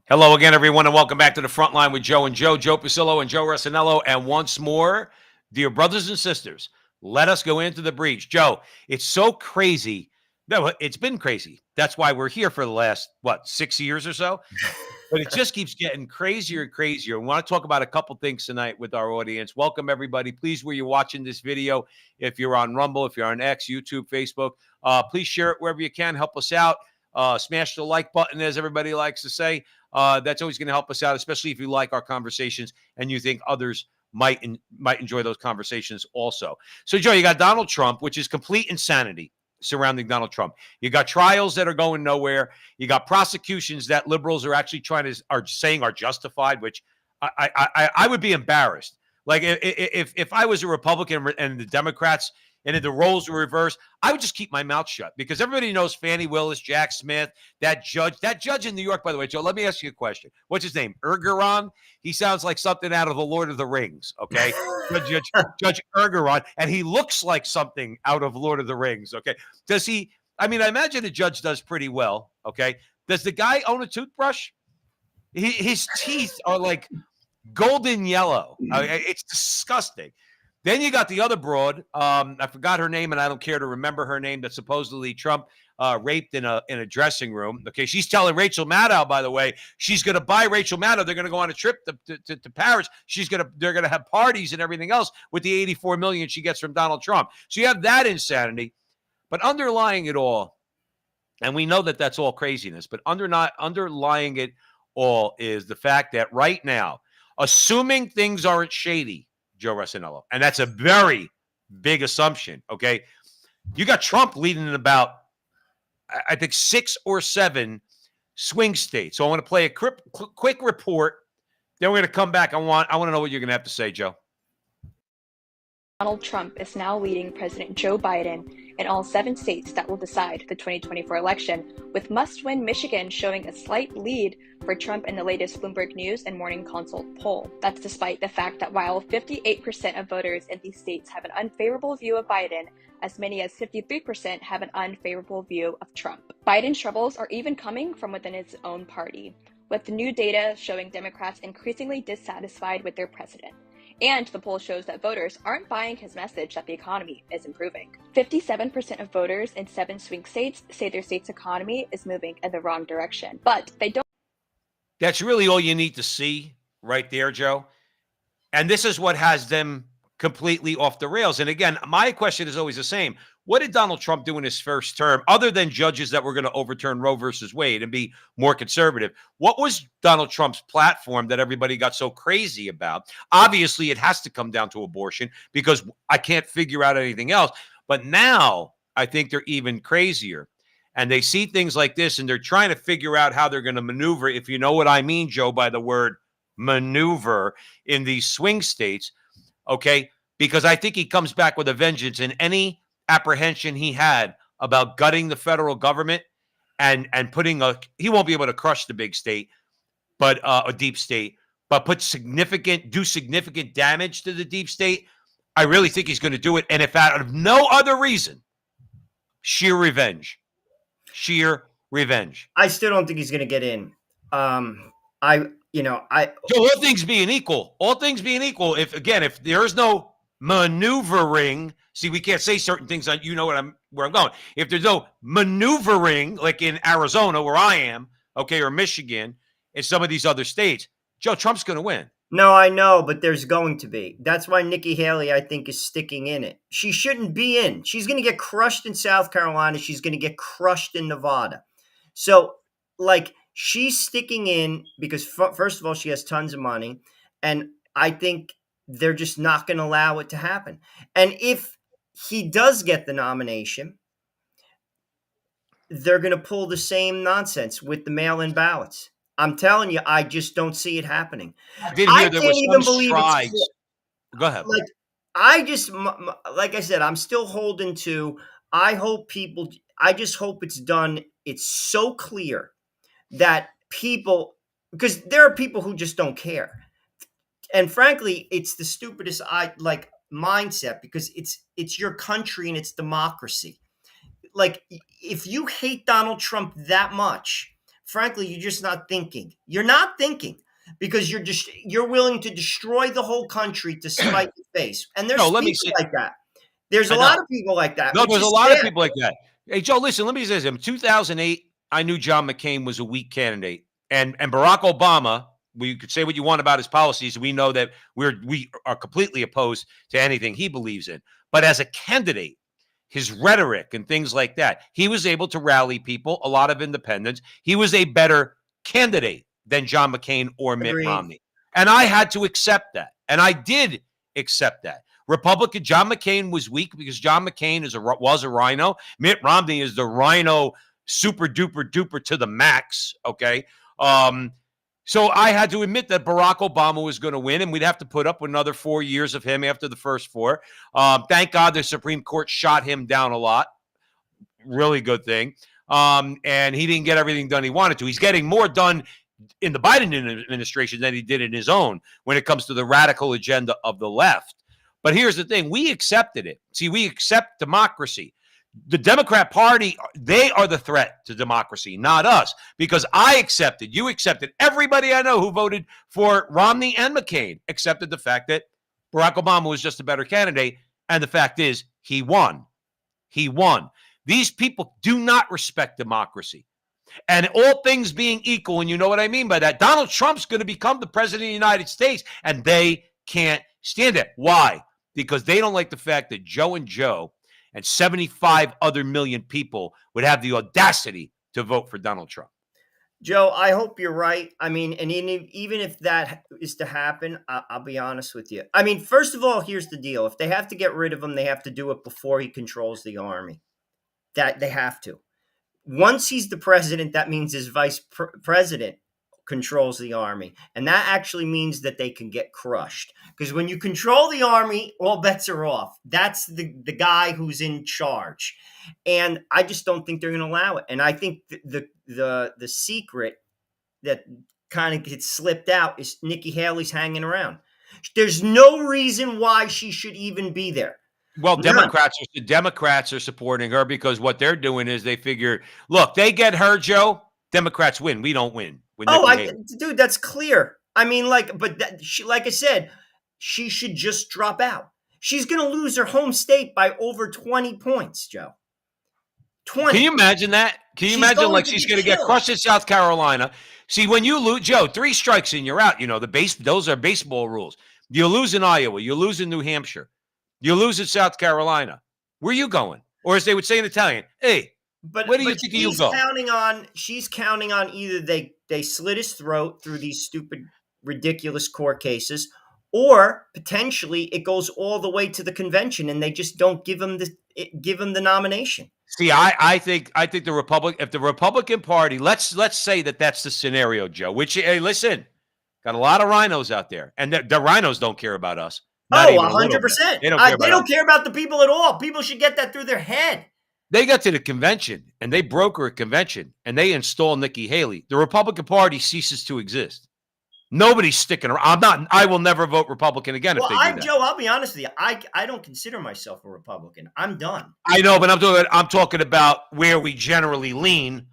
Hello again, everyone, and welcome back to the front line with Joe and Joe Pasillo and Joe Rossinello. And once more, dear brothers and sisters, let us go into the breach. Joe, it's so crazy. No, it's been crazy. That's why we're here for the last, 6 years or so? But it just keeps getting crazier and crazier. We want to talk about a couple things tonight with our audience. Welcome, everybody. Please, where you're watching this video, if you're on Rumble, if you're on X, YouTube, Facebook, please share it wherever you can. Help us out. Smash the like button, as everybody likes to say. That's always going to help us out, especially if you like our conversations and you think others might enjoy those conversations also. So, Joe, you got Donald Trump, which is complete insanity surrounding Donald Trump. You got trials that are going nowhere. You got prosecutions that liberals are actually are saying are justified, which I would be embarrassed. Like if I was a Republican and the Democrats and if the roles were reversed, I would just keep my mouth shut because everybody knows Fannie Willis, Jack Smith, that judge in New York, by the way, Joe, let me ask you a question. What's his name? Ergeron? He sounds like something out of the Lord of the Rings. Okay. Judge Ergeron. And he looks like something out of Lord of the Rings. Okay. Does he, I mean, I imagine the judge does pretty well. Okay. Does the guy own a toothbrush? His teeth are like golden yellow. It's disgusting. Then you got the other broad. I forgot her name, and I don't care to remember her name. That supposedly Trump raped in a dressing room. Okay, she's telling Rachel Maddow, by the way, she's going to buy Rachel Maddow. They're going to go on a trip to Paris. They're going to have parties and everything else with the $84 million she gets from Donald Trump. So you have that insanity, but underlying it all, and we know that that's all craziness, but underlying it all is the fact that right now, assuming things aren't shady, Joe Rossinello, and that's a very big assumption, okay? You got Trump leading in about, I think, 6 or 7 swing states. So I want to play a quick report. Then we're going to come back. I want to know what you're going to have to say, Joe. Donald Trump is now leading President Joe Biden in all 7 states that will decide the 2024 election, with must-win Michigan showing a slight lead for Trump in the latest Bloomberg News and Morning Consult poll. That's despite the fact that while 58% of voters in these states have an unfavorable view of Biden, as many as 53% have an unfavorable view of Trump. Biden's troubles are even coming from within his own party, with the new data showing Democrats increasingly dissatisfied with their president. And the poll shows that voters aren't buying his message that the economy is improving. 57% of voters in 7 swing states say their state's economy is moving in the wrong direction, but they don't. That's really all you need to see right there, Joe. And this is what has them completely off the rails. And again, my question is always the same. What did Donald Trump do in his first term, other than judges that were going to overturn Roe versus Wade and be more conservative? What was Donald Trump's platform that everybody got so crazy about? Obviously, it has to come down to abortion because I can't figure out anything else. But now I think they're even crazier. And they see things like this and they're trying to figure out how they're going to maneuver, if you know what I mean, Joe, by the word maneuver in these swing states. Okay. Because I think he comes back with a vengeance, and any apprehension he had about gutting the federal government and he won't be able to crush the big state, but a deep state, but do significant damage to the deep state. I really think he's going to do it. And if out of no other reason, sheer revenge. I still don't think he's going to get in. So all things being equal, if there is no maneuvering, see, we can't say certain things on, where I'm going. If there's no maneuvering, like in Arizona where I am, okay, or Michigan, and some of these other states, Joe, Trump's going to win. No, I know, but there's going to be. That's why Nikki Haley, I think, is sticking in it. She shouldn't be in. She's going to get crushed in South Carolina. She's going to get crushed in Nevada. So, she's sticking in because, first of all, she has tons of money. And I think they're just not going to allow it to happen. And if he does get the nomination, they're going to pull the same nonsense with the mail-in ballots. I'm telling you, I just don't see it happening. I did hear there was some strides. Go ahead. Like I said, I'm still holding to, I just hope it's done. It's so clear that people, because there are people who just don't care. And frankly, it's the stupidest mindset because it's your country and it's democracy. If you hate Donald Trump that much, frankly, you're just not thinking. You're not thinking because you're willing to destroy the whole country to spite your face. And No, there's let me people say, like that. There's a I lot know. of people like that, No, which there's a is lot of sad. people like that. Hey, Joe, listen, let me say this. In 2008, I knew John McCain was a weak candidate. And Barack Obama, we could say what you want about his policies. We know that we are completely opposed to anything he believes in. But as a candidate, his rhetoric and things like that, he was able to rally people, a lot of independents. He was a better candidate than John McCain or Mitt Agreed. Romney. And I had to accept that. And I did accept that. Republican John McCain was weak because John McCain was a rhino. Mitt Romney is the rhino super duper duper to the max. Okay. So I had to admit that Barack Obama was going to win, and we'd have to put up another 4 years of him after the first 4. Thank God the Supreme Court shot him down a lot. Really good thing. And he didn't get everything done he wanted to. He's getting more done in the Biden administration than he did in his own when it comes to the radical agenda of the left. But here's the thing. We accepted it. See, we accept democracy. The Democrat Party, they are the threat to democracy, not us, because you accepted, everybody I know who voted for Romney and McCain accepted the fact that Barack Obama was just a better candidate. And the fact is, he won. He won. These people do not respect democracy. And all things being equal, and you know what I mean by that, Donald Trump's going to become the president of the United States, and they can't stand it. Why? Because they don't like the fact that Joe and Joe and 75 other million people would have the audacity to vote for Donald Trump. Joe, I hope you're right. I mean, and even if that is to happen, I'll be honest with you. I mean, first of all, here's the deal. If they have to get rid of him, they have to do it before he controls the army. That they have to. Once he's the president, that means his vice president controls the army. And that actually means that they can get crushed. Because when you control the army, all bets are off. That's the guy who's in charge. And I just don't think they're going to allow it. And I think the secret that kind of gets slipped out is Nikki Haley's hanging around. There's no reason why she should even be there. Well, None. Democrats are supporting her because what they're doing is they figure, look, they get her, Joe, Democrats win. We don't win. With Nikki Haley. Dude, that's clear. I mean, like I said, she should just drop out. She's going to lose her home state by over 20 points, Joe. 20. Can you imagine that? Can you imagine like she's going to get crushed in South Carolina? See, when you lose, Joe, 3 strikes and you're out. You know, those are baseball rules. You lose in Iowa. You lose in New Hampshire. You lose in South Carolina. Where are you going? Or as they would say in Italian, hey, where do you think you go? She's counting on either they slit his throat through these stupid, ridiculous court cases, or potentially it goes all the way to the convention and they just don't give him the nomination. See, I think if the Republican Party, let's say that's the scenario, Joe. Which, hey, listen, got a lot of rhinos out there, and the rhinos don't care about us. 100%. They don't care about the people at all. People should get that through their head. They got to the convention, and they broker a convention, and they install Nikki Haley. The Republican Party ceases to exist. Nobody's sticking around. I will never vote Republican again if they do that. Joe, I'll be honest with you. I don't consider myself a Republican. I'm done. I know, but I'm talking about where we generally lean,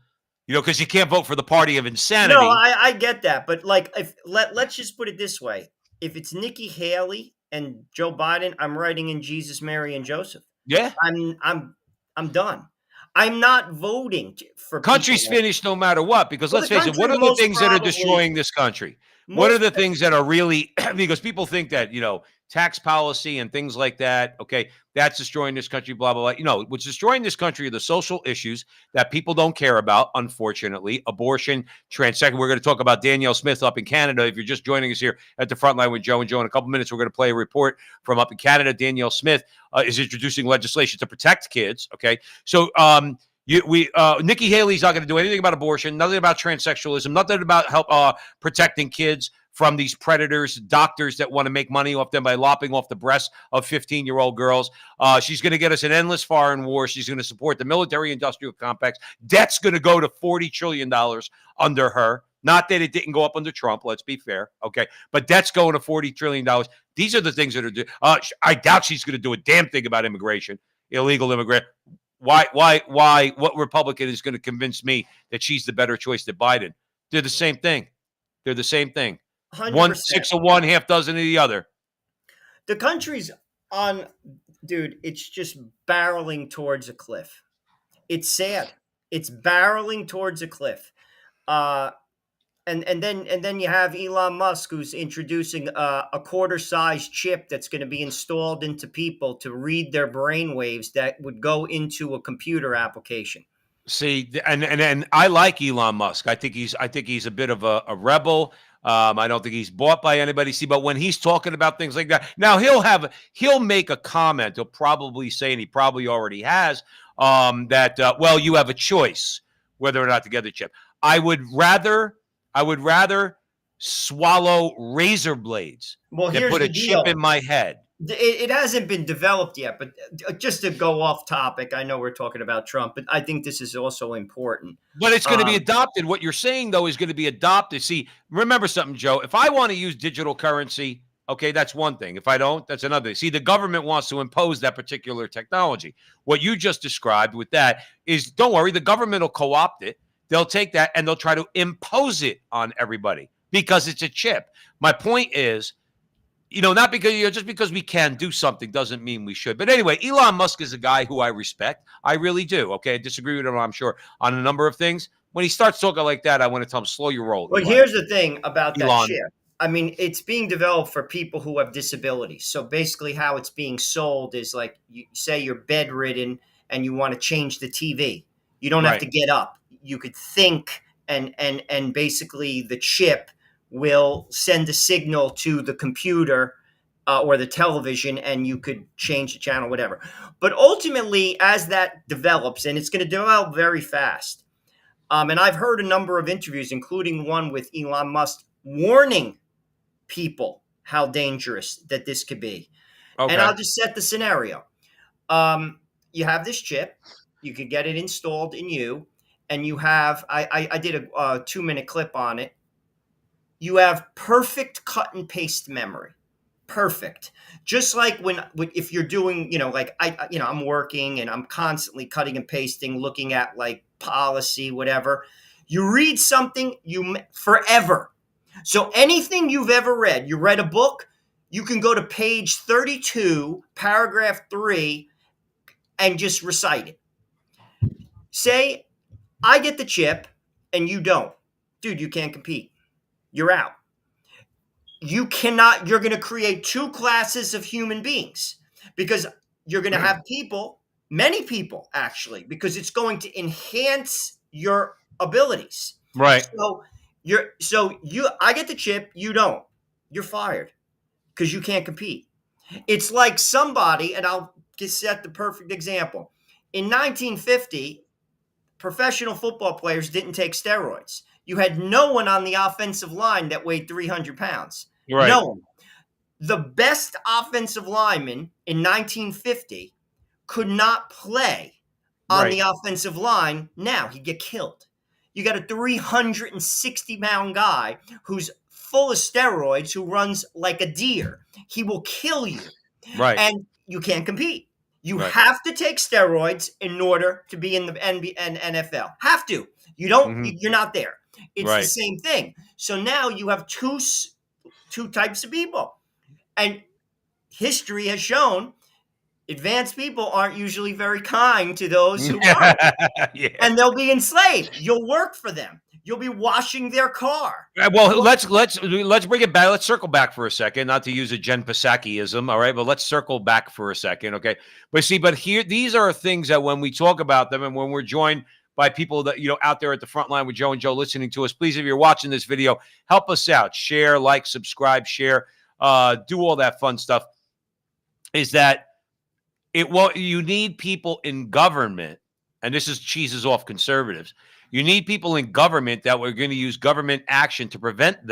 you know, because you can't vote for the party of insanity. No, I get that. But like, let's just put it this way. If it's Nikki Haley and Joe Biden, I'm writing in Jesus, Mary, and Joseph. Yeah. I'm done. I'm not voting for country's finished no matter what, because let's face it, what are the things that are destroying this country? What are the things that are really, because people think that, you know, tax policy and things like that, okay, that's destroying this country, blah, blah, blah. You know, what's destroying this country are the social issues that people don't care about, unfortunately. Abortion, transex. We're going to talk about Danielle Smith up in Canada. If you're just joining us here at the front line with Joe and Joe, in a couple minutes, we're going to play a report from up in Canada. Danielle Smith is introducing legislation to protect kids, okay? So, Nikki Haley's not going to do anything about abortion, nothing about transsexualism, nothing about help protecting kids from these predators, doctors that want to make money off them by lopping off the breasts of 15-year-old girls. She's going to get us an endless foreign war. She's going to support the military-industrial complex. Debt's going to go to $40 trillion under her. Not that it didn't go up under Trump, let's be fair, okay? But debt's going to $40 trillion. These are the things that are I doubt she's going to do a damn thing about immigration, illegal immigrant. What Republican is going to convince me that she's the better choice than Biden? They're the same thing. They're the same thing. 100%. 6 of one, half dozen of the other. The country's on, dude, it's just barreling towards a cliff. It's sad. It's barreling towards a cliff. And then you have Elon Musk, who's introducing a quarter-sized chip that's going to be installed into people to read their brain waves that would go into a computer application. See, and I like Elon Musk. I think he's a bit of a rebel. I don't think he's bought by anybody. See, but when he's talking about things like that, now he'll make a comment. He'll probably say, and he probably already has, that well, you have a choice whether or not to get the chip. I would rather swallow razor blades Well, than here's put the a chip deal. in my head. It hasn't been developed yet, but just to go off topic, I know we're talking about Trump, but I think this is also important. But it's going to be adopted. What you're saying, though, is going to be adopted. See, remember something, Joe. If I want to use digital currency, okay, that's one thing. If I don't, that's another. See, the government wants to impose that particular technology. What you just described with that is, don't worry, the government will co-opt it. They'll take that and they'll try to impose it on everybody because it's a chip. My point is, not because just because we can do something doesn't mean we should. But anyway, Elon Musk is a guy who I respect. I really do. Okay, I disagree with him, I'm sure, on a number of things. When he starts talking like that, I want to tell him, slow your roll. Well, Elon. here's the thing about Elon. that chip. I mean, it's being developed for people who have disabilities. So basically, how it's being sold is like, you say you're bedridden and you want to change the TV. You don't have to get up. You could think, and basically the chip will send a signal to the computer or the television, and you could change the channel, whatever. But ultimately, as that develops, and it's going to develop very fast, and I've heard a number of interviews, including one with Elon Musk, warning people how dangerous that this could be. Okay. And I'll just set the scenario. You have this chip. You could get it installed in you, and you have, I did a 2-minute clip on it. You have perfect cut and paste memory. Perfect. Just like if you're doing, like I'm working and I'm constantly cutting and pasting, looking at like policy, whatever. You read something forever. So anything you've ever read, you read a book, you can go to page 32, paragraph 3, and just recite it. Say, I get the chip and you don't. Dude, you can't compete. You're out. You're going to create 2 classes of human beings because you're going to have people, many people actually, because it's going to enhance your abilities. Right. I get the chip, you don't. You're fired because you can't compete. It's like somebody, and I'll set the perfect example. In 1950, professional football players didn't take steroids. You had no one on the offensive line that weighed 300 pounds. Right. No one. The best offensive lineman in 1950 could not play on the offensive line. Now he'd get killed. You got a 360-pound guy who's full of steroids, who runs like a deer. He will kill you. Right. And you can't compete. You have to take steroids in order to be in the NFL. Have to. You don't. You're not there. It's the same thing. So now you have two types of people, and history has shown advanced people aren't usually very kind to those who aren't, and they'll be enslaved. You'll work for them. You'll be washing their car. Well, let's bring it back. Let's circle back for a second, not to use a Jen Psaki-ism, all right? But let's circle back for a second, okay? But here, these are things that when we talk about them and when we're joined by people that, out there at the front line with Joe and Joe listening to us, please, if you're watching this video, help us out. Share, like, subscribe, share, do all that fun stuff. Is that you need people in government, and this cheeses off conservatives. You need people in government that we're going to use government action to prevent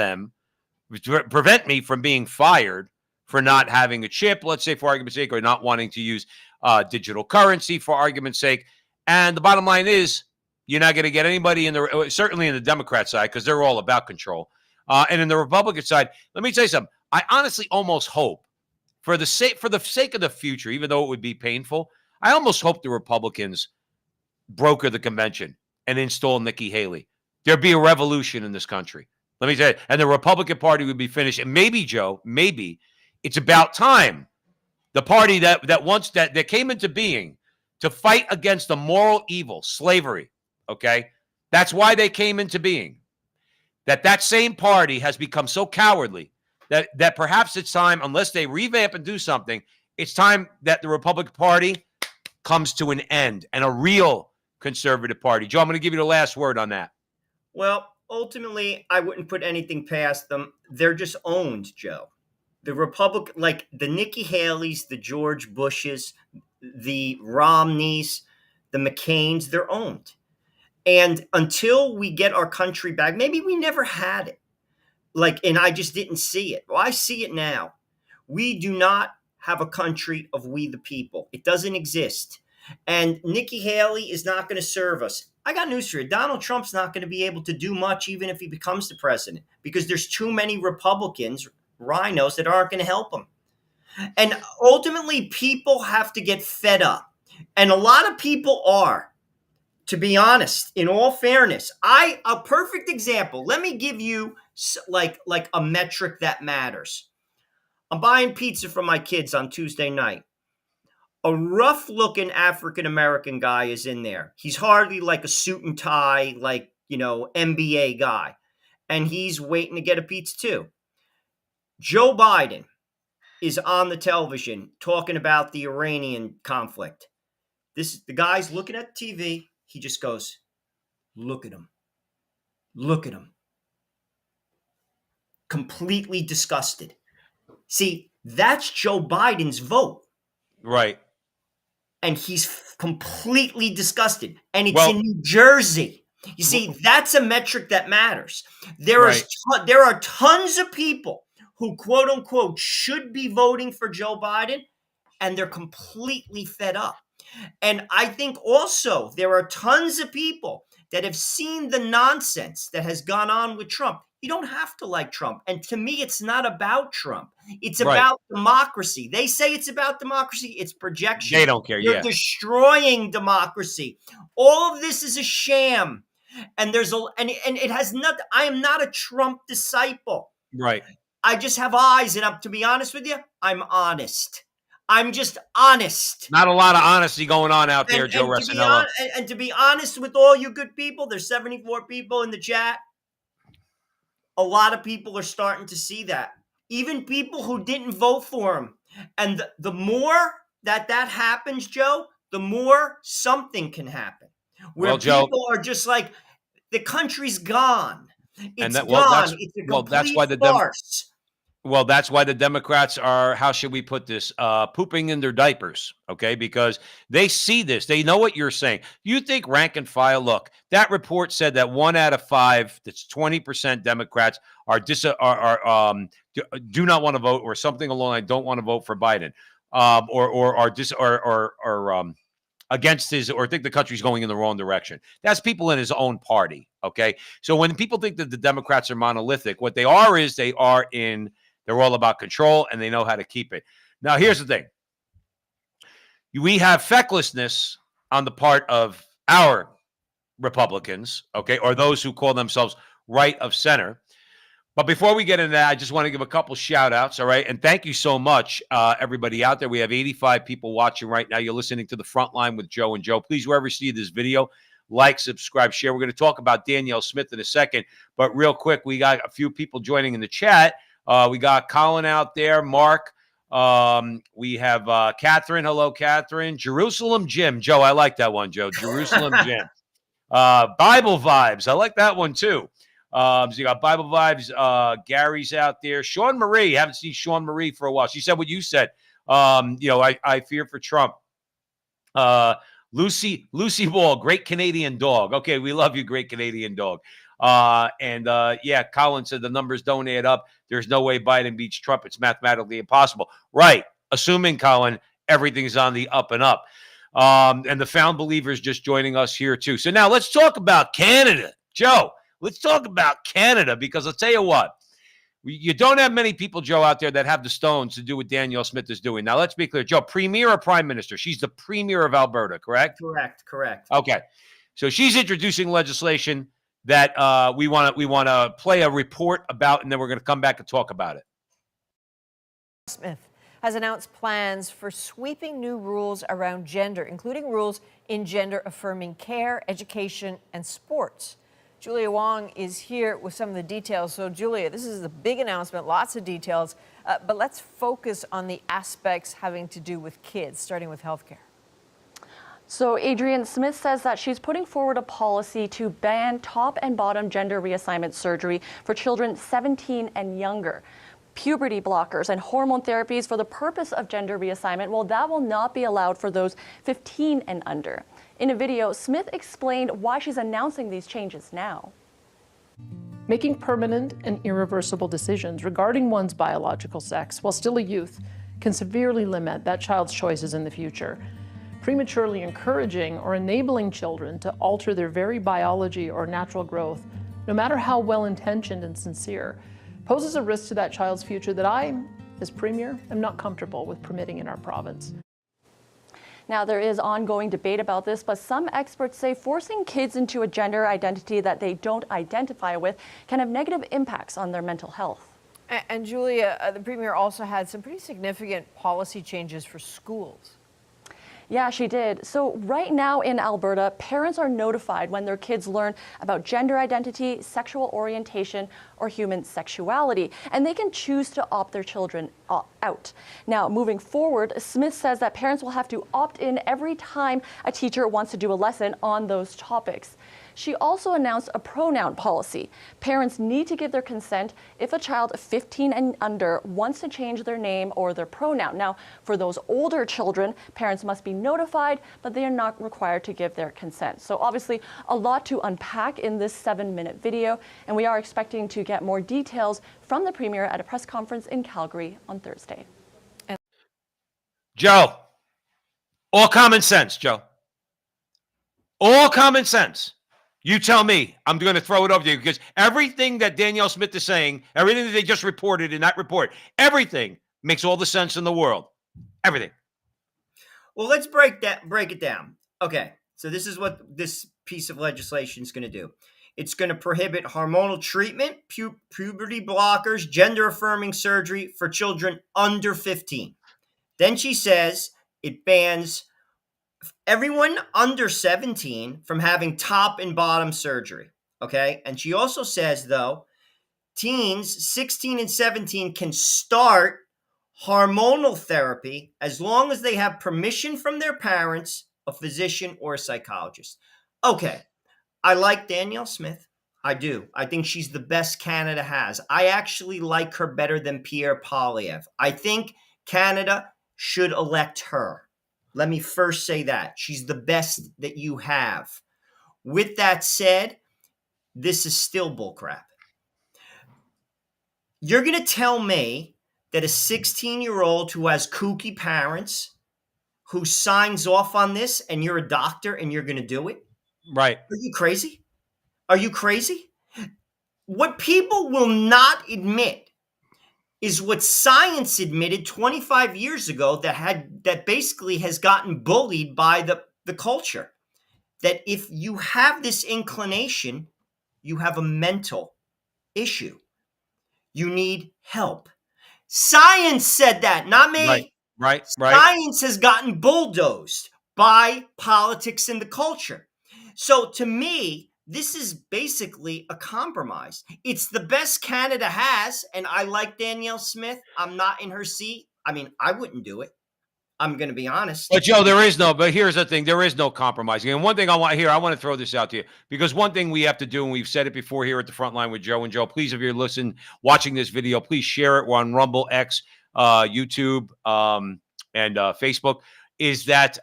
me from being fired for not having a chip, let's say, for argument's sake, or not wanting to use digital currency, for argument's sake. And the bottom line is, you're not going to get anybody certainly in the Democrat side, because they're all about control. And in the Republican side, let me tell you something. I honestly almost hope, for the sake of the future, even though it would be painful, I almost hope the Republicans broker the convention and install Nikki Haley. There'd be a revolution in this country. Let me tell you. And the Republican Party would be finished. And maybe, Joe, maybe it's about time the party that came into being to fight against the moral evil, slavery, okay? That's why they came into being. That same party has become so cowardly that perhaps it's time, unless they revamp and do something, it's time that the Republican Party comes to an end and a real conservative party. Joe, I'm going to give you the last word on that. Well, ultimately, I wouldn't put anything past them. They're just owned, Joe. The Republic, like the Nikki Haleys, the George Bushes, the Romneys, the McCains, they're owned. And until we get our country back, maybe we never had it. And I just didn't see it. Well, I see it now. We do not have a country of we the people. It doesn't exist. And Nikki Haley is not going to serve us. I got news for you. Donald Trump's not going to be able to do much even if he becomes the president because there's too many Republicans, rhinos, that aren't going to help him. And ultimately, people have to get fed up. And a lot of people are, to be honest, in all fairness. A perfect example. Let me give you like a metric that matters. I'm buying pizza for my kids on Tuesday night. A rough-looking African-American guy is in there. He's hardly like a suit and tie, NBA guy. And he's waiting to get a pizza too. Joe Biden is on the television talking about the Iranian conflict. The guy's looking at TV. He just goes, look at him. Look at him. Completely disgusted. See, that's Joe Biden's vote. Right. And he's completely disgusted. And it's in New Jersey. You see, that's a metric that matters. There are tons of people who, quote unquote, should be voting for Joe Biden, and they're completely fed up. And I think also there are tons of people that have seen the nonsense that has gone on with Trump. You don't have to like Trump. And to me, it's not about Trump. It's about democracy. They say it's about democracy. It's projection. They don't care. You're destroying democracy. All of this is a sham. And it has not. I am not a Trump disciple. Right. I just have eyes. And to be honest with you, I'm honest. I'm just honest. Not a lot of honesty going on out there, Joe Resinello. And to be honest with all you good people, there's 74 people in the chat. A lot of people are starting to see that. Even people who didn't vote for him. And the more that happens, Joe, the more something can happen. Where people are just like, the country's gone. It's gone. It's a complete farce. Well, that's why the Democrats are, how should we put this, pooping in their diapers, okay? Because they see this. They know what you're saying. You think rank and file, look, that report said that 1 out of 5, that's 20% Democrats do not want to vote or something along the line, don't want to vote for Biden or against his, or think the country's going in the wrong direction. That's people in his own party, okay? So when people think that the Democrats are monolithic, what they are is they're all about control, and they know how to keep it. Now, here's the thing. We have fecklessness on the part of our Republicans, okay, or those who call themselves right of center. But before we get into that, I just want to give a couple shout-outs, all right? And thank you so much, everybody out there. We have 85 people watching right now. You're listening to The Frontline with Joe and Joe. Please, wherever you see this video, like, subscribe, share. We're going to talk about Danielle Smith in a second. But real quick, we got a few people joining in the chat. We got Colin out there, Mark. We have Catherine. Hello, Catherine. Jerusalem Jim. Joe, I like that one, Joe. Jerusalem Jim. Bible Vibes. I like that one, too. So you got Bible Vibes. Gary's out there. Sean Marie. Haven't seen Sean Marie for a while. She said what you said. I fear for Trump. Lucy Ball. Great Canadian dog. Okay, we love you, great Canadian dog. Colin said the numbers don't add up. There's no way Biden beats Trump. It's mathematically impossible. Right. Assuming, Colin, everything's on the up and up. And the Found Believers just joining us here, too. So now let's talk about Canada. Joe, let's talk about Canada, because I'll tell you what. You don't have many people, Joe, out there that have the stones to do what Danielle Smith is doing. Now, let's be clear. Joe, premier or prime minister? She's the premier of Alberta, correct? Correct. Okay. So she's introducing legislation that we want to play a report about, and then we're going to come back and talk about it. Smith has announced plans for sweeping new rules around gender, including rules in gender-affirming care, education, and sports. Julia Wong is here with some of the details. So, Julia, this is a big announcement, lots of details, but let's focus on the aspects having to do with kids, starting with healthcare. So Adrienne Smith says that she's putting forward a policy to ban top and bottom gender reassignment surgery for children 17 and younger. Puberty blockers and hormone therapies for the purpose of gender reassignment, well, that will not be allowed for those 15 and under. In a video, Smith explained why she's announcing these changes now. Making permanent and irreversible decisions regarding one's biological sex while still a youth can severely limit that child's choices in the future. Prematurely encouraging or enabling children to alter their very biology or natural growth, no matter how well-intentioned and sincere, poses a risk to that child's future that I, as Premier, am not comfortable with permitting in our province. Now, there is ongoing debate about this, but some experts say forcing kids into a gender identity that they don't identify with can have negative impacts on their mental health. And Julia, the Premier also had some pretty significant policy changes for schools. Yeah, she did. So right now in Alberta, parents are notified when their kids learn about gender identity, sexual orientation, or human sexuality, and they can choose to opt their children out. Now, moving forward, Smith says that parents will have to opt in every time a teacher wants to do a lesson on those topics. She also announced a pronoun policy. Parents need to give their consent if a child 15 and under wants to change their name or their pronoun. Now, for those older children, parents must be notified, but they are not required to give their consent. So obviously, a lot to unpack in this 7-minute video, and we are expecting to get more details from the Premier at a press conference in Calgary on Thursday. Joe, all common sense, Joe. All common sense. You tell me. I'm going to throw it over to you because everything that Danielle Smith is saying, everything that they just reported in that report, everything makes all the sense in the world. Everything. Well, let's break it down. Okay, so this is what this piece of legislation is going to do. It's going to prohibit hormonal treatment, puberty blockers, gender-affirming surgery for children under 15. Then she says it bans everyone under 17 from having top and bottom surgery, okay? And she also says, though, teens 16 and 17 can start hormonal therapy as long as they have permission from their parents, a physician, or a psychologist. Okay, I like Danielle Smith. I do. I think she's the best Canada has. I actually like her better than Pierre Poilievre. I think Canada should elect her. Let me first say that. She's the best that you have. With that said, this is still bullcrap. You're going to tell me that a 16-year-old who has kooky parents who signs off on this and you're a doctor and you're going to do it? Right. Are you crazy? Are you crazy? What people will not admit is what science admitted 25 years ago that basically has gotten bullied by the culture. That if you have this inclination, you have a mental issue. You need help. Science said that, not me. Right. Science has gotten bulldozed by politics and the culture. So to me, this is basically a compromise. It's the best Canada has, and I like Danielle Smith. I'm not in her seat. I mean, I wouldn't do it. I'm going to be honest. But Joe, but here's the thing. There is no compromising. And one thing I want to throw this out to you because one thing we have to do, and we've said it before here at the front line with Joe and Joe, please, if you're watching this video, please share it. We're on Rumble, X, YouTube, and Facebook, is that,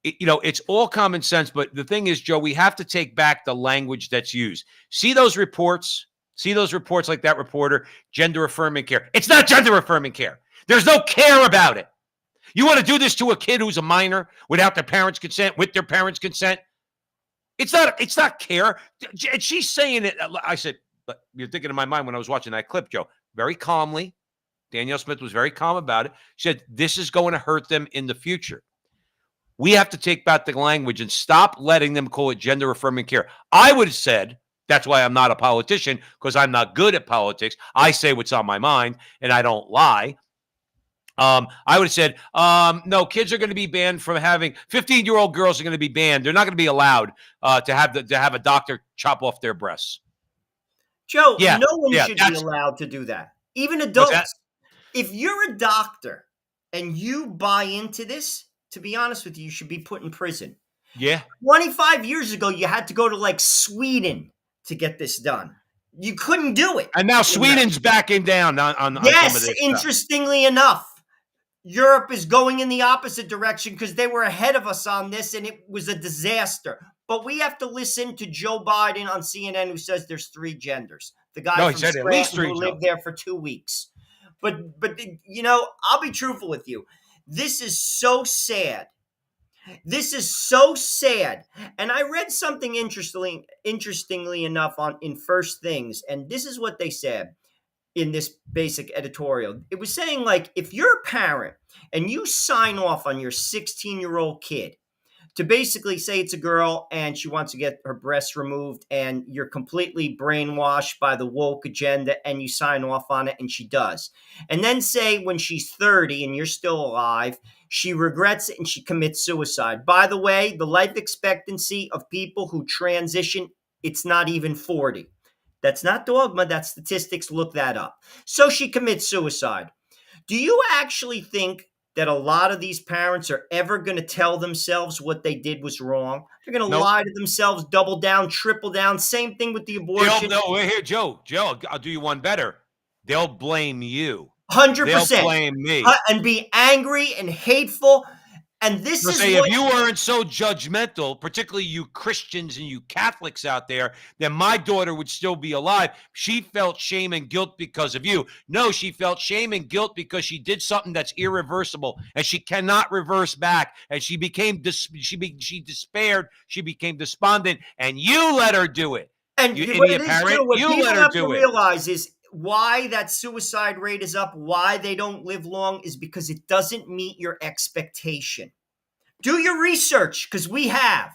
it's all common sense. But the thing is, Joe, we have to take back the language that's used. See those reports like that reporter, gender affirming care. It's not gender affirming care. There's no care about it. You want to do this to a kid who's a minor without their parents' consent, with their parents' consent? It's not care. And she's saying it. I said, but you're thinking in my mind when I was watching that clip, Joe, very calmly. Danielle Smith was very calm about it. She said, this is going to hurt them in the future. We have to take back the language and stop letting them call it gender affirming care. I would have said, that's why I'm not a politician, because I'm not good at politics. I say what's on my mind and I don't lie. I would have said, no, kids are going to be banned from having 15-year-old girls are going to be banned. They're not going to be allowed to have a doctor chop off their breasts. Joe, Yeah, no one yeah, should be allowed to do that. Even what's that? adults. If you're a doctor and you buy into this, to be honest with you should be put in prison. Yeah. 25 years ago, you had to go to like Sweden to get this done. You couldn't do it. And now Sweden's backing down on some of Yes, this stuff. interestingly enough, Europe is going in the opposite direction because they were ahead of us on this and it was a disaster. But we have to listen to Joe Biden on CNN who says there's 3 genders. The guy No, he from said at least Scranton 3, who Joe. lived there for 2 weeks. But you know, I'll be truthful with you. This is so sad. This is so sad. And I read something interestingly enough in First Things, and this is what they said in this basic editorial. It was saying, like, if you're a parent and you sign off on your 16-year-old kid to basically say it's a girl and she wants to get her breasts removed, and you're completely brainwashed by the woke agenda and you sign off on it and she does. And then say when she's 30 and you're still alive, she regrets it and she commits suicide. By the way, the life expectancy of people who transition, it's not even 40. That's not dogma, that's statistics, look that up. So she commits suicide. Do you actually think that a lot of these parents are ever going to tell themselves what they did was wrong? They're going to Nope. lie to themselves, double down, triple down. Same thing with the abortion. Wait here, Joe, I'll do you one better. They'll blame you. 100%. They'll blame me. And be angry and hateful. And this They'll is say, what if you weren't so judgmental, particularly you Christians and you Catholics out there, then my daughter would still be alive. She felt shame and guilt because of you. No, she felt shame and guilt because she did something that's irreversible and she cannot reverse back. And she became she despaired. She became despondent, and you let her do it. And You what idiot it is, parent, too, what you people let her have do to it. realize is why that suicide rate is up, why they don't live long, is because it doesn't meet your expectation. Do your research, because we have.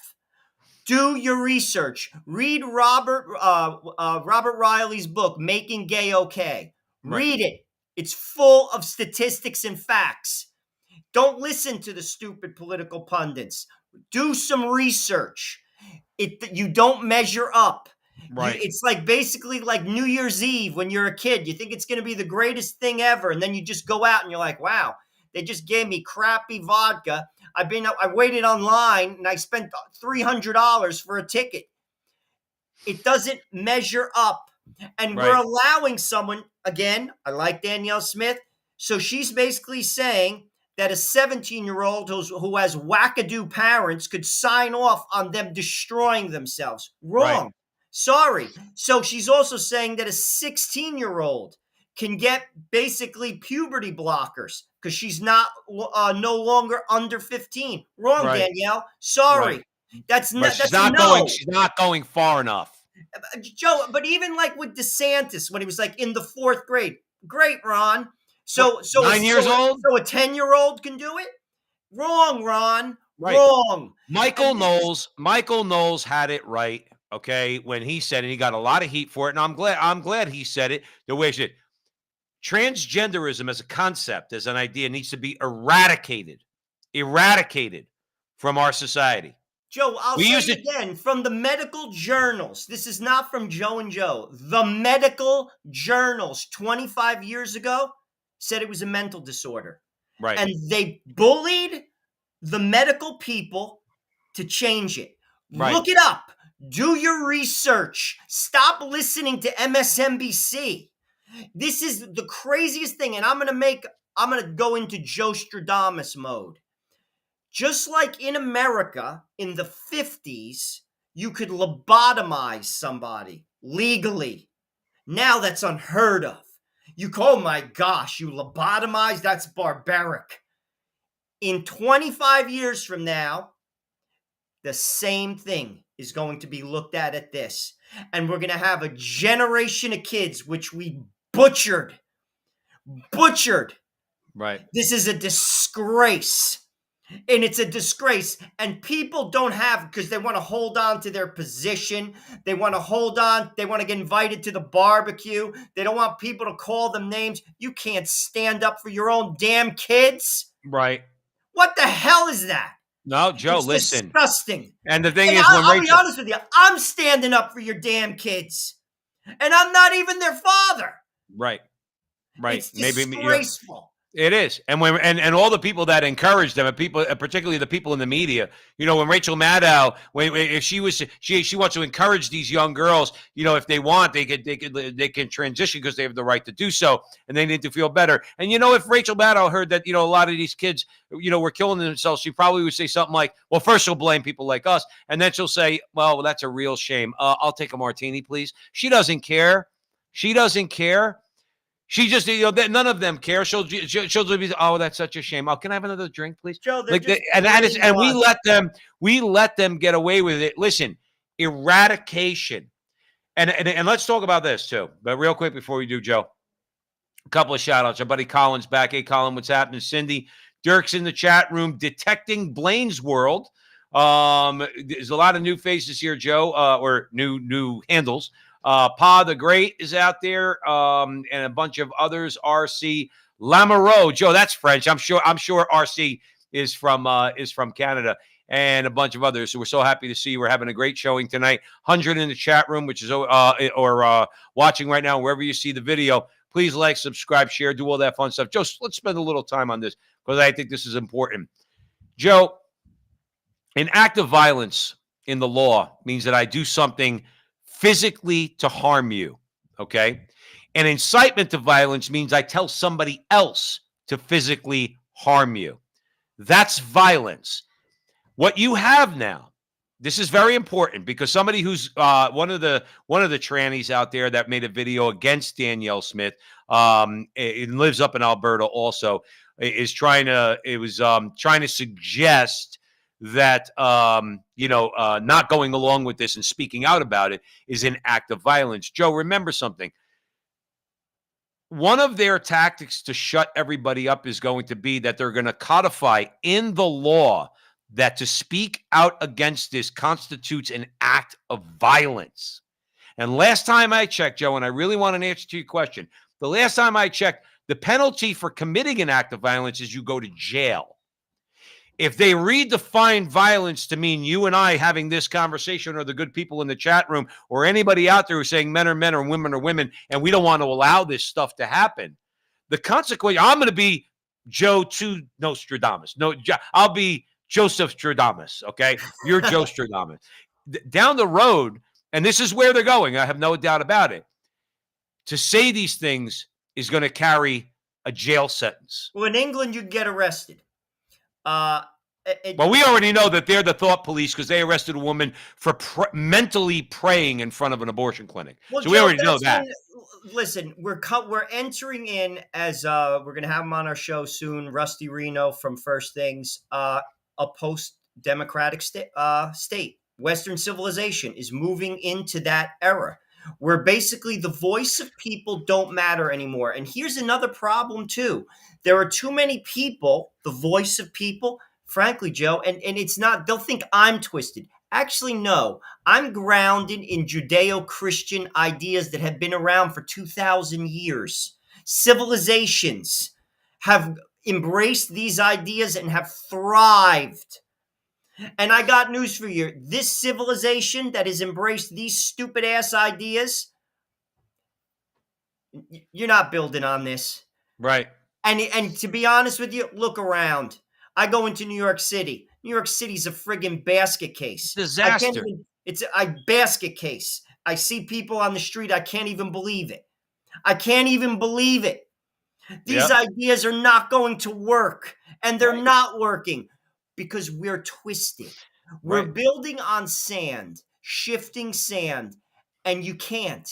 Do your research. Read Robert Riley's book, Making Gay Okay. Right. Read it. It's full of statistics and facts. Don't listen to the stupid political pundits. Do some research. You don't measure up. Right. It's like basically like New Year's Eve when you're a kid. You think it's going to be the greatest thing ever, and then you just go out and you're like, wow, they just gave me crappy vodka. I waited online and I spent $300 for a ticket. It doesn't measure up. And Right. we're allowing someone, again, I like Danielle Smith, so she's basically saying that a 17-year-old who has wackadoo parents could sign off on them destroying themselves. Wrong. Right. Sorry. So she's also saying that a 16-year-old can get basically puberty blockers because she's not no longer under 15. Wrong, Right. Danielle. Sorry. Right. That's But not. she's That's not a no. She's not going far enough. Joe, but even like with DeSantis when he was like in the 4th grade, great, Ron. So 9 years old? So a 10-year-old can do it? Wrong, Ron. Right. Wrong. Michael Knowles had it right. Okay, when he said it, he got a lot of heat for it, and I'm glad he said it the way he said. Transgenderism as a concept, as an idea, needs to be eradicated from our society. Joe, I'll say it again, from the medical journals. This is not from Joe and Joe. The medical journals 25 years ago said it was a mental disorder. Right. And they bullied the medical people to change it. Right. Look it up. Do your research. Stop listening to MSNBC. This is the craziest thing. And I'm going to go into Joe Stradamus mode. Just like in America in the 50s, you could lobotomize somebody legally. Now that's unheard of. Oh my gosh, you lobotomize? That's barbaric. In 25 years from now, the same thing is going to be looked at this. And we're going to have a generation of kids, which we butchered. Right. This is a disgrace. And it's a disgrace. And people don't have, because they want to hold on to their position. They want to hold on. They want to get invited to the barbecue. They don't want people to call them names. You can't stand up for your own damn kids. Right. What the hell is that? No, Joe, It's listen. disgusting. And the thing And is, when I'll be Rachel, honest with you, I'm standing up for your damn kids. And I'm not even their father. right. It's Maybe disgraceful. it is, and when and all the people that encourage them, and people, particularly the people in the media, when Rachel Maddow, if she wants to encourage these young girls, if they want, they can transition because they have the right to do so, and they need to feel better. And if Rachel Maddow heard that a lot of these kids were killing themselves, she probably would say something like, well, first she'll blame people like us, and then she'll say, well, that's a real shame. I'll take a martini, please. She doesn't care. She just, none of them care. She'll be, oh, that's such a shame. Oh, can I have another drink, please? Joe, Like, and we let them get away with it. Listen, eradication, and let's talk about this too. But real quick before we do, Joe, a couple of shout outs. Our buddy Colin's back. Hey, Colin, what's happening? Cindy, Dirk's in the chat room. Detecting Blaine's World. There's a lot of new faces here, Joe, or new handles. Pa the Great is out there, and a bunch of others. RC Lamoureux, Joe, that's French. I'm sure RC is from Canada, and a bunch of others. So we're so happy to see you. We're having a great showing tonight. 100 in the chat room, which is watching right now, wherever you see the video. Please like, subscribe, share, do all that fun stuff. Joe, let's spend a little time on this because I think this is important. Joe, an act of violence in the law means that I do something physically to harm you, okay? And incitement to violence means I tell somebody else to physically harm you. That's violence. What you have now, this is very important because somebody who's one of the trannies out there that made a video against Danielle Smith, and lives up in Alberta also, is trying to suggest that not going along with this and speaking out about it is an act of violence. Joe, remember something. One of their tactics to shut everybody up is going to be that they're going to codify in the law that to speak out against this constitutes an act of violence. And last time I checked, Joe, and I really want an answer to your question, the last time I checked, the penalty for committing an act of violence is you go to jail. If they redefine violence to mean you and I having this conversation, or the good people in the chat room, or anybody out there who's saying men are men or women are women, and we don't want to allow this stuff to happen, the consequence, I'm going to be Joe to Nostradamus. No, I'll be Joseph Stradamus, okay? You're Joe Stradamus. Down the road, and this is where they're going, I have no doubt about it, to say these things is going to carry a jail sentence. Well, in England, you get arrested. Well, we already know that they're the thought police because they arrested a woman for mentally praying in front of an abortion clinic. Well, so we already know that. Listen, we're entering in as we're going to have him on our show soon. Rusty Reno from First Things, a post-democratic state. Western civilization is moving into that era where basically the voice of people don't matter anymore. And here's another problem too. There are too many people, the voice of people, frankly, Joe, and it's not, they'll think I'm twisted. Actually, no, I'm grounded in Judeo-Christian ideas that have been around for 2,000 years. Civilizations have embraced these ideas and have thrived. And I got news for you. This civilization that has embraced these stupid ass ideas, you're not building on this. Right. And to be honest with you, look around. I go into New York City. New York City's a friggin' basket case. Disaster. It's a basket case. I see people on the street. I can't even believe it. I can't even believe it. These ideas are not going to work. And they're not working because we're twisted. We're building on sand, shifting sand, and you can't.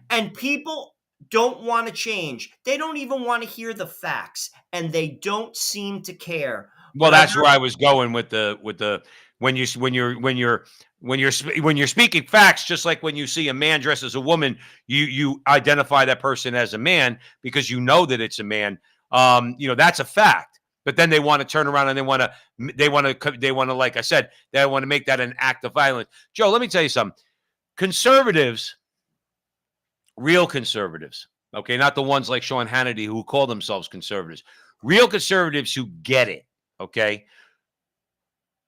And people don't want to change. They don't even want to hear the facts, and they don't seem to care. Well, that's where I was going with the when you're speaking facts, just like when you see a man dressed as a woman, you identify that person as a man because you know that it's a man. That's a fact. But then they want to turn around and they want to, like I said, they want to make that an act of violence. Joe, let me tell you something. Conservatives, real conservatives, okay, not the ones like Sean Hannity who call themselves conservatives, real conservatives who get it, okay,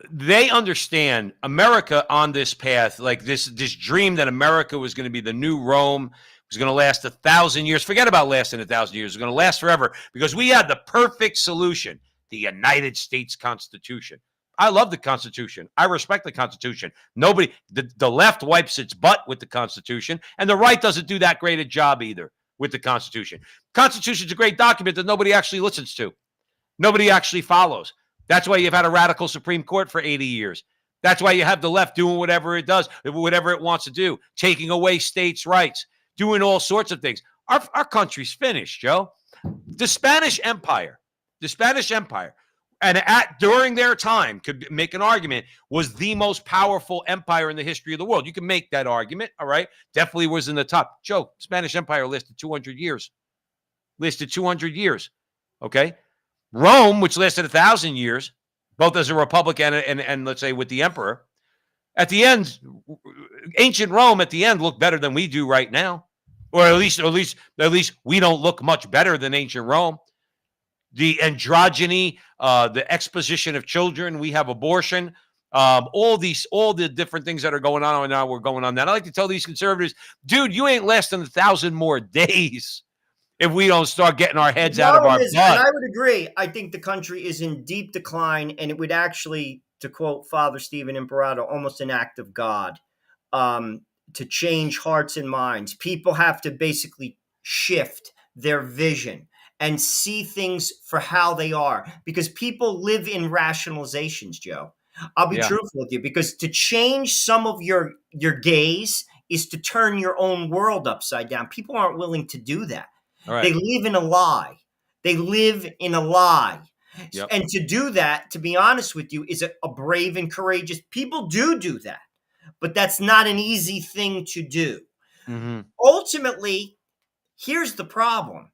they understand America on this path, like this dream that America was going to be the new Rome, was going to last 1,000 years. Forget about lasting 1,000 years. It's going to last forever because we had the perfect solution, the United States Constitution. I love the Constitution. I respect the Constitution. The left wipes its butt with the Constitution, and the right doesn't do that great a job either with the Constitution. Constitution's a great document that nobody actually listens to. Nobody actually follows. That's why you've had a radical Supreme Court for 80 years. That's why you have the left doing whatever it does, whatever it wants to do, taking away states' rights, doing all sorts of things. Our country's finished, Joe. The Spanish Empire, and during their time, could make an argument, was the most powerful empire in the history of the world. You can make that argument, all right? Definitely was in the top. Joe, Spanish Empire lasted 200 years. Okay? Rome, which lasted 1,000 years, both as a republic and let's say with the emperor, at the end, ancient Rome at the end looked better than we do right now, or at least we don't look much better than ancient Rome. The androgyny, the exposition of children, we have abortion, all the different things that are going on now. We're going on that. I like to tell these conservatives, dude, you ain't lasting 1,000 more days if we don't start getting our heads out of our butt. And I would agree. I think the country is in deep decline, and it would actually, to quote Father Stephen Imperato, almost an act of God to change hearts and minds. People have to basically shift their vision and see things for how they are, because people live in rationalizations, Joe. I'll be truthful with you, because to change some of your gaze is to turn your own world upside down. People aren't willing to do that. Right. They live in a lie. Yep. And to do that, to be honest with you, is a brave and courageous. People do that, but that's not an easy thing to do. Mm-hmm. Ultimately, here's the problem.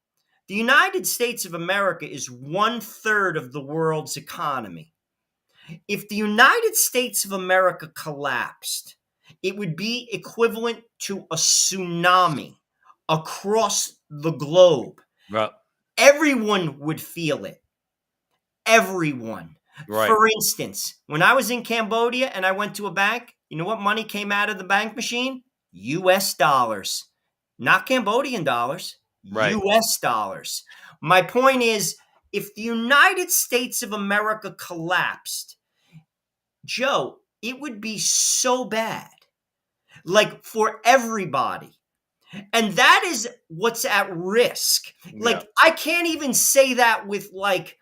The United States of America is 1/3 of the world's economy. If the United States of America collapsed, it would be equivalent to a tsunami across the globe. Right. Everyone would feel it. Everyone. Right. For instance, when I was in Cambodia and I went to a bank, you know what money came out of the bank machine? US dollars. Not Cambodian dollars. Right. US dollars. My point is, if the United States of America collapsed, Joe, it would be so bad. Like, for everybody. And that is what's at risk. Like, I can't even say that with like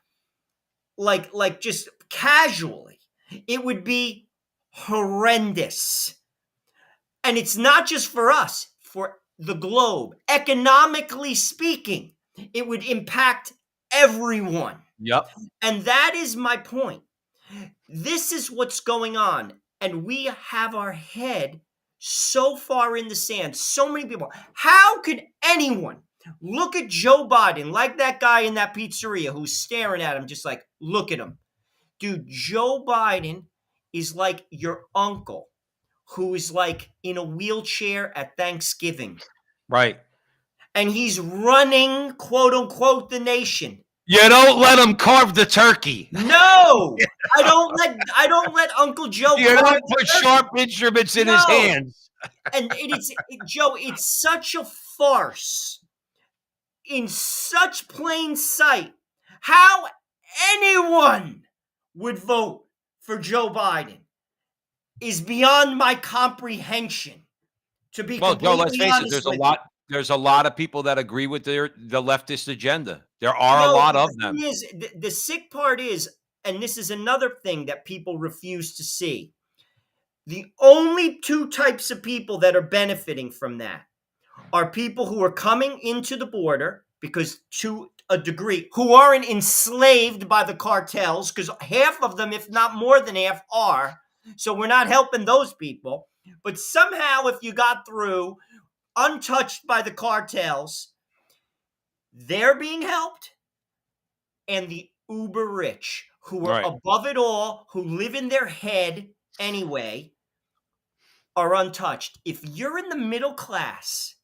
just casually. It would be horrendous. And it's not just for us, for the globe. Economically speaking, it would impact everyone. Yep. And that is my point. This is what's going on. And we have our head so far in the sand. So many people. How could anyone look at Joe Biden like that guy in that pizzeria who's staring at him just like, look at him. Dude, Joe Biden is like your uncle who is like in a wheelchair at Thanksgiving. Right. And he's running, quote unquote, the nation. You don't let him carve the turkey. No, I don't let Uncle Joe. You don't put sharp instruments in his hands. And Joe, it's such a farce in such plain sight. How anyone would vote for Joe Biden is beyond my comprehension. To be Joe, let's face it. There's a lot of people that agree with the leftist agenda. There are a lot of them. The sick part is, and this is another thing that people refuse to see, the only two types of people that are benefiting from that are people who are coming into the border because to a degree, who aren't enslaved by the cartels, because half of them, if not more than half, are. So we're not helping those people. But somehow, if you got through untouched by the cartels, they're being helped. And the uber rich, who are Right. above it all, who live in their head anyway, are untouched. If you're in the middle class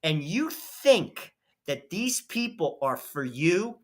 and you think that these people are for you,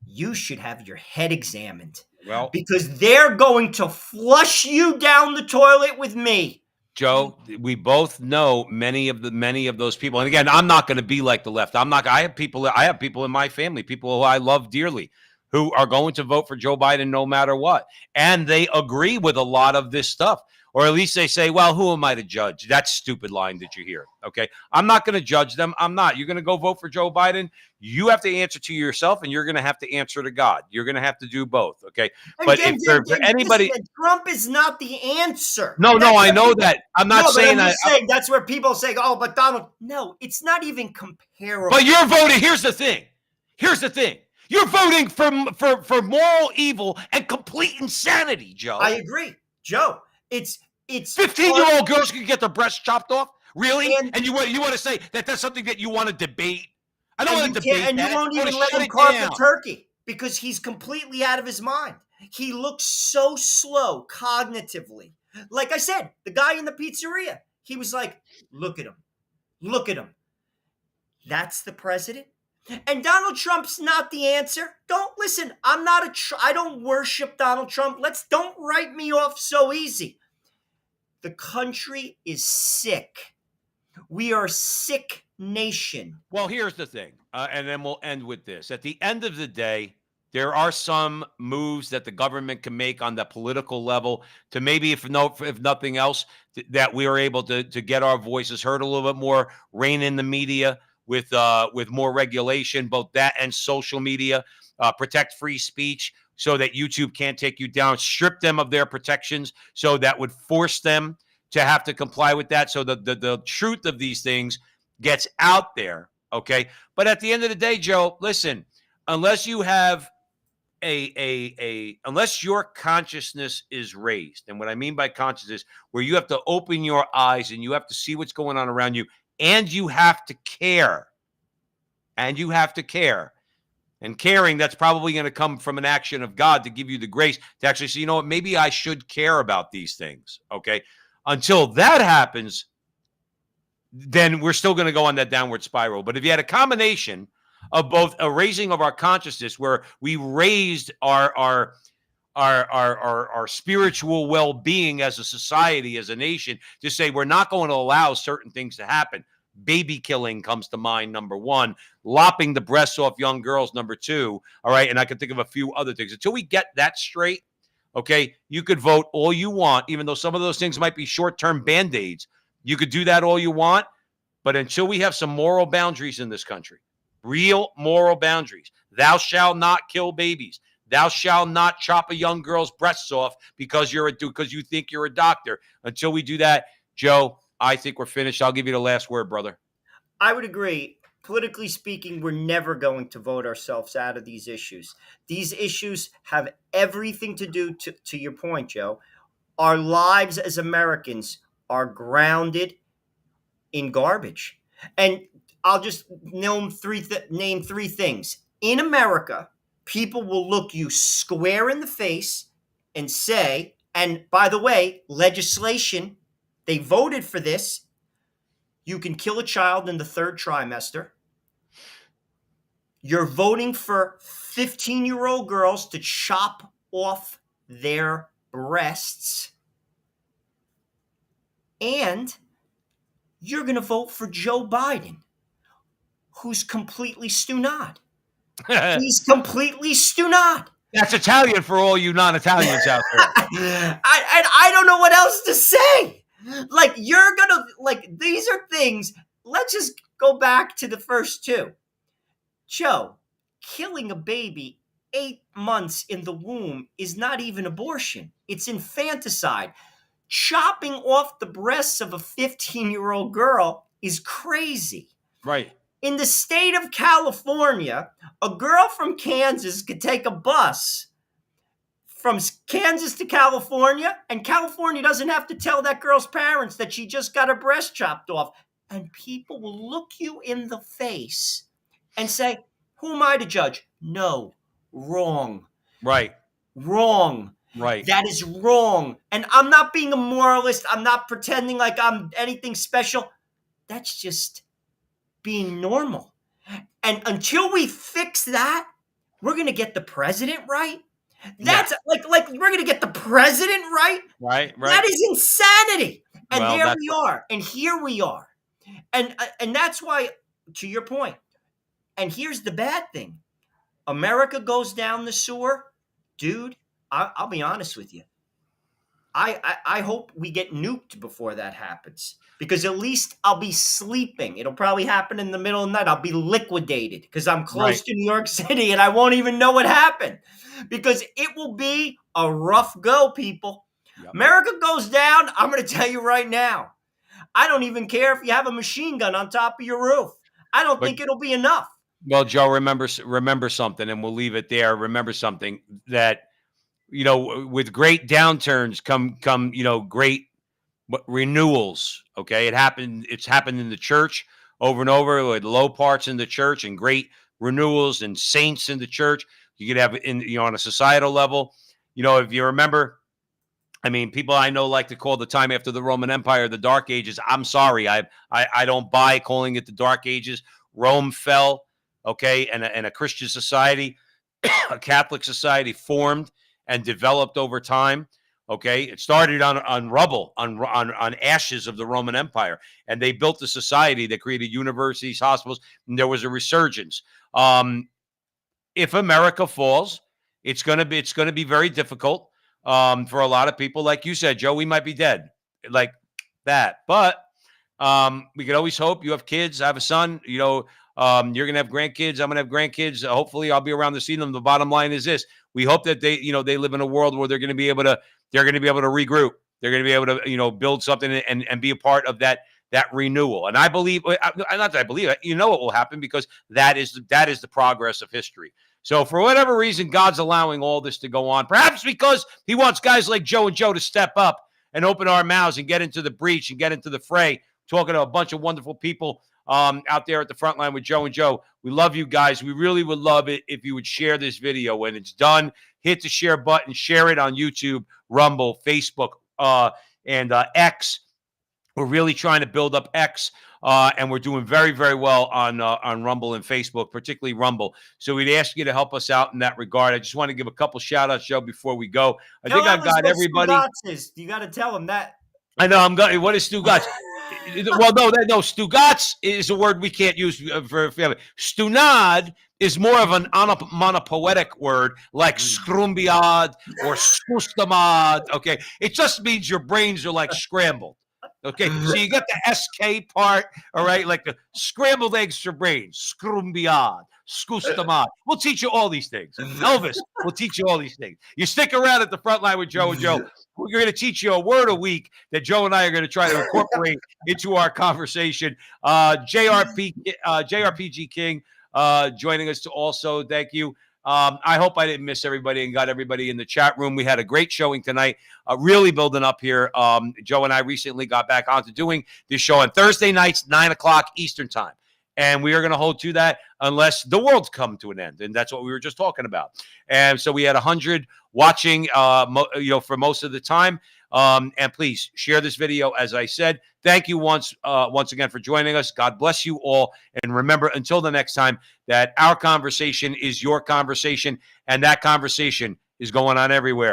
you should have your head examined, Well, because they're going to flush you down the toilet with me. Joe, we both know many of those people. And again, I'm not going to be like the left. I'm not. I have people in my family, people who I love dearly, who are going to vote for Joe Biden no matter what, and they agree with a lot of this stuff. Or at least they say, well, who am I to judge? That stupid line that you hear. Okay. I'm not going to judge them. I'm not. You're going to go vote for Joe Biden. You have to answer to yourself, and you're going to have to answer to God. You're going to have to do both. Okay. But if for anybody, listen, Trump is not the answer. no, I know that. I'm not saying I'm that. just saying that's where people say, oh, but Donald. No, it's not even comparable. But you're voting. Here's the thing. You're voting for moral evil and complete insanity, Joe. I agree, Joe. It's 15-year-old girls can get their breasts chopped off. Really? And you want to say that that's something that you want to debate? I don't want to debate and that. you won't I wanna even let shut him it carve down. the turkey because he's completely out of his mind. He looks so slow cognitively. Like I said, the guy in the pizzeria, he was like, look at him. That's the president? And Donald Trump's not the answer. Don't listen. I don't worship Donald Trump. Don't write me off so easy. The country is sick. We are a sick nation. Well, here's the thing, and then we'll end with this. At the end of the day, there are some moves that the government can make on the political level to maybe, if nothing else, that we are able to get our voices heard a little bit more, rein in the media with more regulation, both that and social media, protect free speech so that YouTube can't take you down, strip them of their protections, so that would force them to have to comply with that. So the truth of these things gets out there. Okay. But at the end of the day, Joe, listen, unless you have unless your consciousness is raised, and what I mean by consciousness, where you have to open your eyes and you have to see what's going on around you, and you have to care. And caring, that's probably going to come from an action of God to give you the grace to actually say, you know what, maybe I should care about these things. Okay. Until that happens, then we're still going to go on that downward spiral. But if you had a combination of both a raising of our consciousness, where we raised our spiritual well-being as a society, as a nation, to say we're not going to allow certain things to happen. Baby killing comes to mind, number one. Lopping the breasts off young girls, number two. All right. And I can think of a few other things. Until we get that straight, okay, you could vote all you want, even though some of those things might be short-term Band-Aids. You could do that all you want. But until we have some moral boundaries in this country, real moral boundaries, thou shalt not kill babies. Thou shalt not chop a young girl's breasts off because you think you're a doctor. Until we do that, Joe, I think we're finished. I'll give you the last word, brother. I would agree. Politically speaking, we're never going to vote ourselves out of these issues. These issues have everything to do, to your point, Joe. Our lives as Americans are grounded in garbage. And I'll just name three things. In America, people will look you square in the face and say, and by the way, legislation, they voted for this. You can kill a child in the third trimester. You're voting for 15-year-old girls to chop off their breasts. And you're going to vote for Joe Biden, who's completely stunad. He's completely stunad. That's Italian for all you non-Italians out there. I don't know what else to say. These are things. Let's just go back to the first two. Joe, killing a baby 8 months in the womb is not even abortion. It's infanticide. Chopping off the breasts of a 15-year-old girl is crazy. Right. In the state of California, a girl from Kansas could take a bus from Kansas to California, and California doesn't have to tell that girl's parents that she just got her breast chopped off. And people will look you in the face and say, who am I to judge? No, wrong. Right. Wrong. Right. That is wrong. And I'm not being a moralist. I'm not pretending like I'm anything special. That's just being normal. And until we fix that, we're going to get the president right. That's like we're going to get the president right. Right. That is insanity. And Well, there that's we are. And here we are. And that's why, to your point, and here's the bad thing. America goes down the sewer. Dude, I'll be honest with you. I hope we get nuked before that happens, because at least I'll be sleeping. It'll probably happen in the middle of the night. I'll be liquidated because I'm close to New York City and I won't even know what happened, because it will be a rough go, people. Yep. America goes down. I'm going to tell you right now. I don't even care if you have a machine gun on top of your roof. I don't think it'll be enough. Well, Joe, remember something, and we'll leave it there. Remember something, that, with great downturns come, great renewals. Okay. It's happened in the church over and over, with low parts in the church and great renewals and saints in the church. You could have on a societal level, if you remember, people I know like to call the time after the Roman Empire the Dark Ages. I'm sorry. I don't buy calling it the Dark Ages. Rome fell. Okay. And a Christian society, a Catholic society formed and developed over time. Okay. It started on rubble, on ashes of the Roman Empire. And they built a society that created universities, hospitals, and there was a resurgence. If America falls, it's going to be very difficult for a lot of people. Like you said, Joe, we might be dead like that. But we could always hope. You have kids. I have a son. You're going to have grandkids. I'm going to have grandkids. Hopefully I'll be around to see them. The bottom line is this. We hope that they live in a world where they're going to be able to regroup. They're going to be able to, build something and be a part of that renewal. And I believe, not that I believe it, it will happen, because that is the progress of history. So for whatever reason, God's allowing all this to go on, perhaps because he wants guys like Joe and Joe to step up and open our mouths and get into the breach and get into the fray, talking to a bunch of wonderful people out there at the front line with Joe and Joe. We love you guys. We really would love it if you would share this video. When it's done, hit the share button, share it on YouTube, Rumble, Facebook, and X. We're really trying to build up X, and we're doing very, very well on Rumble and Facebook, particularly Rumble. So we'd ask you to help us out in that regard. I just want to give a couple shout-outs, Joe, before we go. I think I've got everybody. You got to tell them that. I know. I'm going. What is Stugotz? Well, no. Stugotz is a word we can't use for family. Stunad is more of an onomatopoetic word, like scrumbiad or skustamad. Okay, it just means your brains are like scrambled. Okay, so you got the SK part, all right, like the scrambled eggs for brains, scrumbiad, skustamad. We'll teach you all these things. Elvis will teach you all these things. You stick around at the front line with Joe and Joe. We're going to teach you a word a week that Joe and I are going to try to incorporate into our conversation. JRPG King joining us also. Thank you. I hope I didn't miss everybody and got everybody in the chat room. We had a great showing tonight, really building up here. Joe and I recently got back onto doing this show on Thursday nights, 9 o'clock Eastern time. And we are going to hold to that unless the world's come to an end. And that's what we were just talking about. And so we had 100 watching, for most of the time. And please share this video. As I said, thank you once again for joining us. God bless you all. And remember, until the next time, that our conversation is your conversation, and that conversation is going on everywhere.